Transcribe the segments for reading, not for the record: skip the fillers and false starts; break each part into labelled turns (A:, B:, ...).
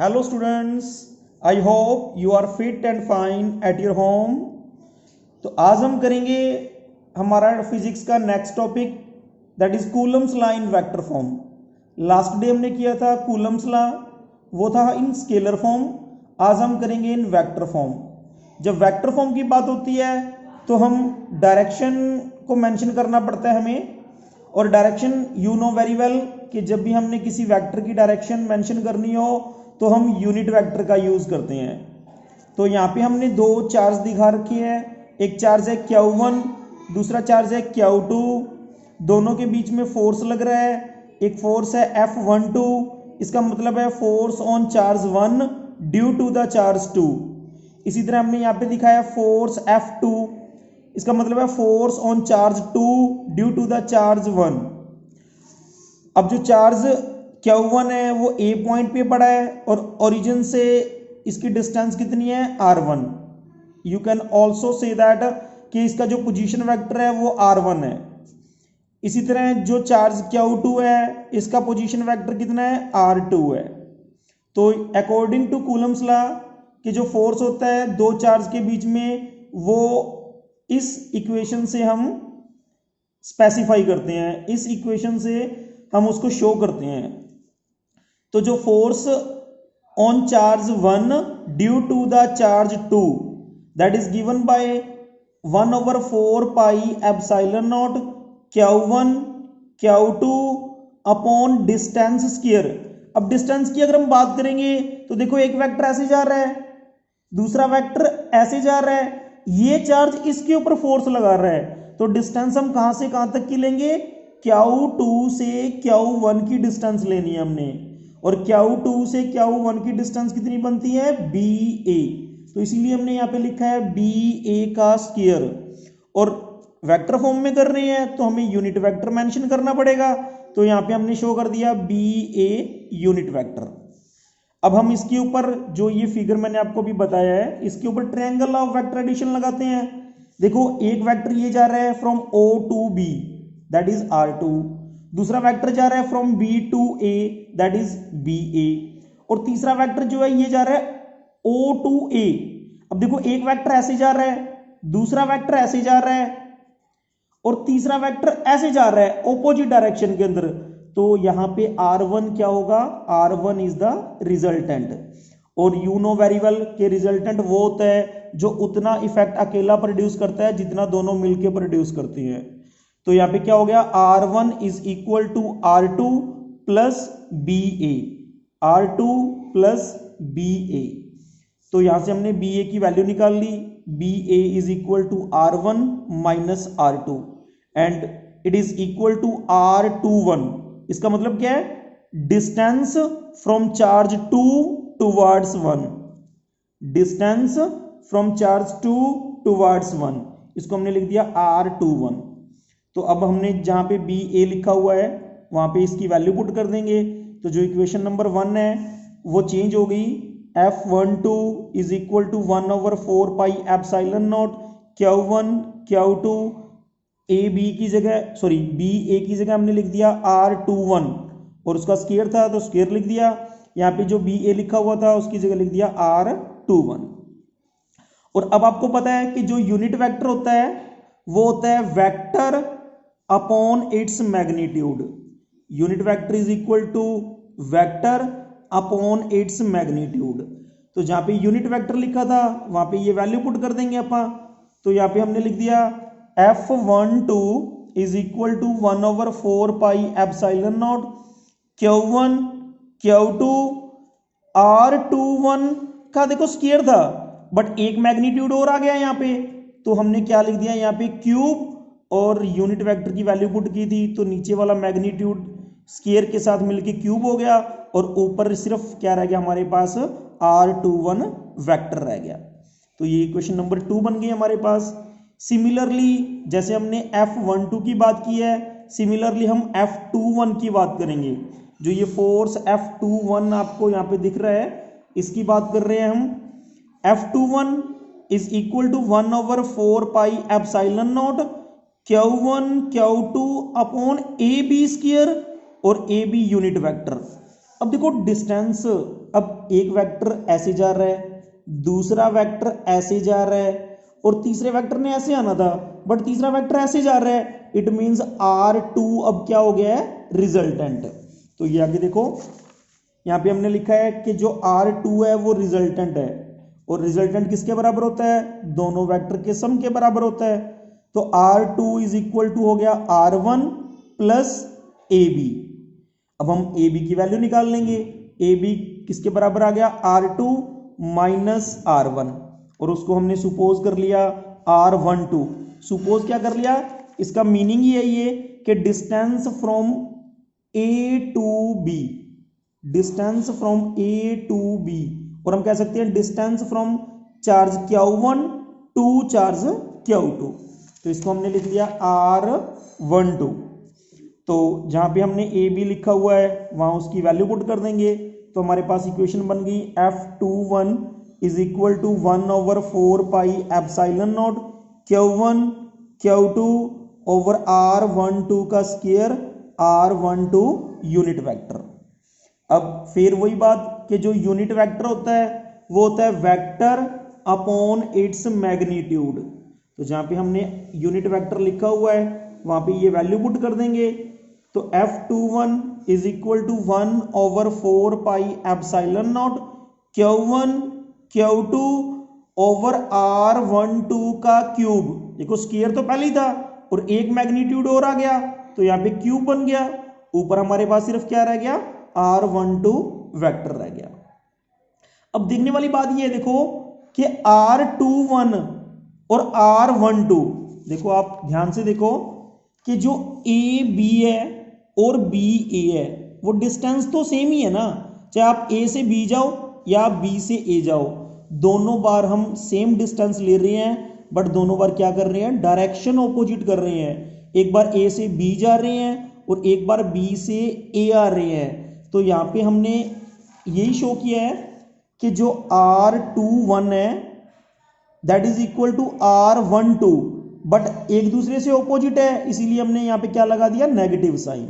A: Hello students, I hope you are fit and fine at your home। तो आज हम करेंगे हमारा फिजिक्स का next topic that is Coulomb's law in vector form. Last day हमने किया था कूलम्स लॉ, वो था इन स्केलर फॉर्म। आज हम करेंगे इन वेक्टर फॉर्म। जब वेक्टर फॉर्म की बात होती है तो हम डायरेक्शन को मेंशन करना पड़ता है हमें, और direction you know very well कि जब भी हमने किसी वेक्टर की डायरेक्शन मेंशन करनी हो तो हम यूनिट वेक्टर का यूज करते हैं। तो यहाँ पे हमने दो चार्ज दिखा रखे हैं, एक चार्ज है Q1, दूसरा चार्ज है Q2। दोनों के बीच में फोर्स लग रहा है, एक फोर्स है F12, इसका मतलब है force on charge 1 due to the charge 2। इसी तरह हमने यहाँ पे दिखाया फोर्स F2, इसका मतलब है force on charge 2 due to the charge 1। अब जो चार्ज Q1 है वो A पॉइंट पे पड़ा है और ओरिजिन से इसकी डिस्टेंस कितनी है R1। You can also say that कि इसका जो पोजीशन वेक्टर है वो R1 है। इसी तरह जो चार्ज Q2 है इसका पोजीशन वेक्टर कितना है R2 है। तो अकॉर्डिंग टू कूलम्स लॉ कि जो फोर्स होता है दो चार्ज के बीच में वो इस इक्वेशन से हम स्पेसिफाई करते हैं, इस इक्वेशन से हम उसको शो करते हैं। तो जो force on charge 1 due to the charge 2 that is given by 1/4 pi epsilon naught Q1 Q2 upon distance square. अब डिस्टेंस की अगर हम बात करेंगे तो देखो एक वेक्टर ऐसे जा रहा है, दूसरा वेक्टर ऐसे जा रहा है, ये चार्ज इसके ऊपर फोर्स लगा रहा है। तो डिस्टेंस हम कहां से कहां तक की लेंगे, Q2 से Q1 की डिस्टेंस लेनी है हमने, और Q2 से Q1 की डिस्टेंस कितनी बनती है BA। तो इसीलिए हमने यहाँ पे लिखा है BA का स्क्वायर। और वेक्टर फॉर्म में कर रहे हैं तो हमें यूनिट वेक्टर मेंशन करना पड़ेगा, तो यहाँ पे हमने शो कर दिया BA यूनिट वेक्टर। अब हम इसके ऊपर जो ये फिगर मैंने आपको भी बताया है इसके ऊपर ट्रायंगल ऑफ वेक्टर एडिशन लगाते हैं। देखो एक वेक्टर ये जा रहा है from O to B that is R2, दूसरा वेक्टर जा रहा है from B to A that is BA, और तीसरा वेक्टर जो है ये जा रहा है O टू A। अब देखो एक वेक्टर ऐसे जा रहा है, दूसरा वेक्टर ऐसे जा रहा है, और तीसरा वेक्टर ऐसे जा रहा है ऑपोजिट डायरेक्शन के अंदर। तो यहां पे R1 क्या होगा, R1 इज द रिजल्टेंट। और यू नो वेरी वेल कि रिजल्टेंट वो होता है जो उतना इफेक्ट अकेला प्रोड्यूस करता है जितना दोनों मिलकर प्रोड्यूस करते हैं। तो यहाँ पे क्या हो गया, R1 is equal to R2 plus BA, R2 plus BA। तो यहां से हमने BA की वैल्यू निकाल ली, BA is equal to R1 minus R2 and it is equal to R21। इसका मतलब क्या है, distance from charge 2 towards 1, distance from charge 2 towards 1, इसको हमने लिख दिया R21। तो अब हमने जहां पे BA लिखा हुआ है वहां पे इसकी वैल्यू पुट कर देंगे। तो जो इक्वेशन नंबर 1 है वो चेंज हो गई, F12 is equal to 1/4 pi epsilon naught Q1 Q2 AB की जगह BA की जगह हमने लिख दिया R21, और उसका स्क्वायर था तो स्क्वायर लिख दिया। यहाँ पे जो BA लिखा हुआ था उसकी जगह लिख दिया R21। और अब आपको पता है कि जो यूनिट वेक्टर होता है वो होता है vector upon its magnitude. Unit vector is equal to vector upon its magnitude. तो जहां पे यूनिट वेक्टर लिखा था वहां पे ये वैल्यू पुट कर देंगे अपन। तो यहाँ पे हमने लिख दिया F12 is equal to 1/4 pi epsilon naught Q1 Q2 R21 का देखो स्क्वायर था बट एक मैग्नीट्यूड और आ गया यहाँ पे, तो हमने क्या लिख दिया यहाँ पे क्यूब, और यूनिट वेक्टर की वैल्यू पुट की थी तो नीचे वाला मैग्नीट्यूड स्क्वायर के साथ मिलके क्यूब हो गया, और ऊपर सिर्फ क्या रह गया हमारे पास R21 वेक्टर रह गया। तो ये इक्वेशन नंबर 2 बन गई हमारे पास। सिमिलरली जैसे हमने F12 की बात की है, सिमिलरली हम F21 की बात करेंगे। जो ये फोर्स F21 आपको यहाँ पे दिख रहा है इसकी बात कर रहे हैं हम। F21 is equal to 1/4 pi epsilon naught Q1 Q2 upon AB square, और AB यूनिट वेक्टर। अब देखो डिस्टेंस अब एक वेक्टर ऐसे जा रहा है, दूसरा वेक्टर ऐसे जा रहा है और तीसरे वेक्टर ने ऐसे आना था बट तीसरा वेक्टर ऐसे जा रहा है, इट मींस R2 अब क्या हो गया है, रिजल्टेंट। तो ये आगे देखो, यहाँ पे हमने लिखा है कि जो R2 है वो रिजल्टेंट है और रिजल्टेंट किसके बराबर होता है, दोनों वेक्टर के सम के बराबर होता है। तो R2 इज इक्वल टू हो गया R1 प्लस AB। अब हम AB की वैल्यू निकाल लेंगे, AB किसके बराबर आ गया, R2 माइनस R1 और उसको हमने सुपोज कर लिया R12। सुपोज क्या कर लिया, इसका मीनिंग ही यही है कि distance from A to B, distance from A to B, और हम कह सकते हैं distance from charge Q1 to charge Q2। तो इसको हमने लिख लिया R12। तो जहां पे हमने AB लिखा हुआ है वहां उसकी वैल्यू पुट कर देंगे, तो हमारे पास इक्वेशन बन गई F21 is equal to 1/4 pi epsilon naught Q1 Q2 over R12 का स्क्वायर, R12 यूनिट वेक्टर। अब फिर वही बात कि जो यूनिट वेक्टर होता है वो होता है वेक्टर अपॉन इट्स मैग्नीट्यूड। तो जहां पे हमने यूनिट वेक्टर लिखा हुआ है वहां पे ये वैल्यू पुट कर देंगे। तो F21 is equal to 1/4 pi epsilon naught Q1 Q2 over R12 का क्यूब। देखो स्क्वायर तो पहले ही था और एक मैग्नीट्यूड और आ गया तो यहाँ पे क्यूब बन गया, ऊपर हमारे पास सिर्फ क्या रह गया, R12 वेक्टर रह गया। अब देखने वाली बात ये देखो कि R21 और R12, देखो आप ध्यान से देखो कि जो AB है और BA है वो डिस्टेंस तो सेम ही है ना, चाहे आप A से B जाओ या B से A जाओ, दोनों बार हम सेम डिस्टेंस ले रहे हैं बट दोनों बार क्या कर रहे हैं, डायरेक्शन ऑपोजिट कर रहे हैं। एक बार A से B जा रहे हैं और एक बार B से A आ रहे हैं। तो यहाँ पे हमने यही शो किया है कि जो R21 है that is equal to R12 but एक दूसरे से ऑपोजिट है, इसीलिए हमने यहाँ पे क्या लगा दिया, नेगेटिव साइन।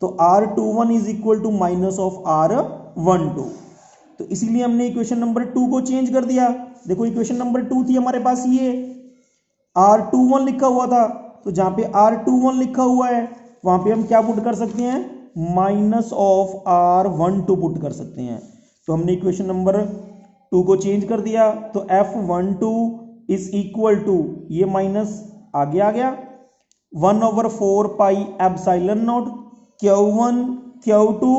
A: तो R21 is equal to minus of R12, तो इसीलिए हमने इक्वेशन नंबर 2 को चेंज कर दिया। देखो इक्वेशन नंबर 2 थी हमारे पास ये, R21 लिखा हुआ था, तो जहां पे R21 लिखा हुआ है वहां पे हम क्या पुट कर सकते हैं, माइनस ऑफ R12 पुट कर सकते हैं। तो हमने इक्वेशन नंबर 2 को चेंज कर दिया, तो F12 इज इक्वल टू, ये माइनस आगे आ गया, 1/4 pi epsilon naught Q1 Q2,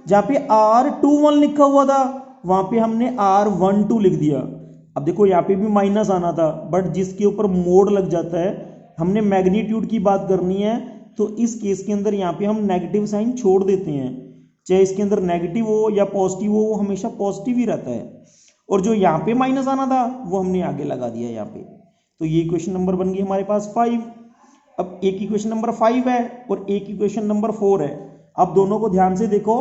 A: जहां पे R21 लिखा हुआ था वहां पे हमने R12 लिख दिया। अब देखो यहाँ पे भी माइनस आना था बट जिसके ऊपर मोड लग जाता है, हमने मैग्नीट्यूड की बात करनी है तो इस केस के अंदर यहाँ पे हम नेगेटिव साइन छोड़ देते हैं, चाहे इसके अंदर नेगेटिव हो या पॉजिटिव हो, वो हमेशा पॉजिटिव ही रहता है। और जो यहाँ पे माइनस आना था वो हमने आगे लगा दिया यहाँ पे। तो ये इक्वेशन नंबर बन गई हमारे पास 5। अब एक इक्वेशन नंबर 5 है और एक इक्वेशन नंबर 4 है। अब दोनों को ध्यान से देखो,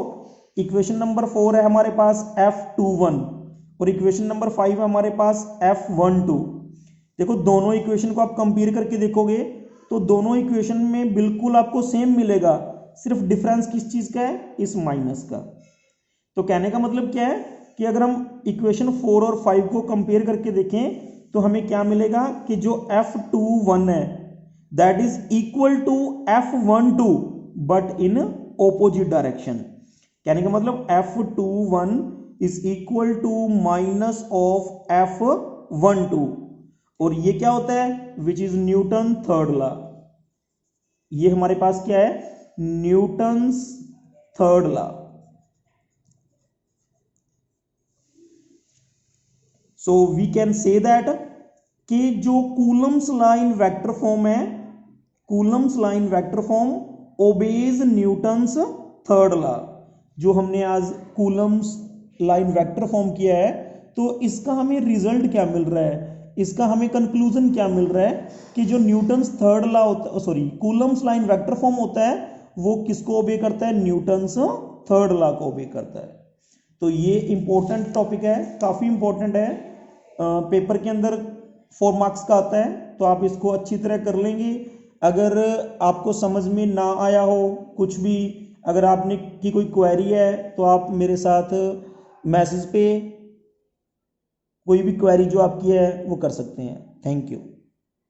A: इक्वेशन नंबर 4 है हमारे पास F21 और इक्वेशन नंबर 5 है हमारे पास F12। देखो दोनों इक्वेशन को आप कंपेयर करके देखोगे तो दोनों इक्वेशन में बिल्कुल आपको सेम मिलेगा, सिर्फ डिफरेंस किस चीज का है, इस माइनस का। तो कहने का मतलब क्या है कि अगर हम इक्वेशन 4 और 5 को कंपेयर करके देखें तो हमें क्या मिलेगा कि जो F21 है that is equal to F12 but in opposite direction. कहने का मतलब F21 is equal to minus of F12 और ये क्या होता है, which is Newton third law. ये हमारे पास क्या है, Newton's third law. So we can say that कि जो Coulomb's law in vector form है, Coulomb's law in vector form obeys Newton's third law. जो हमने आज Coulomb's law in vector form किया है तो इसका हमें रिजल्ट क्या मिल रहा है, इसका हमें कंक्लूजन क्या मिल रहा है कि जो न्यूटन्स थर्ड लॉ होता, sorry Coulomb's law in vector form होता है वो किसको ओबे करता है, न्यूटन्स थर्ड लॉ को ओबे करता है। तो ये इंपॉर्टेंट टॉपिक है, काफी इंपॉर्टेंट है, पेपर के अंदर 4 मार्क्स का आता है, तो आप इसको अच्छी तरह कर लेंगे। अगर आपको समझ में ना आया हो कुछ भी, अगर आपने की कोई क्वेरी है तो आप मेरे साथ मैसेज पे कोई भी क्वेरी जो आपकी है वो कर सकते हैं। Thank you.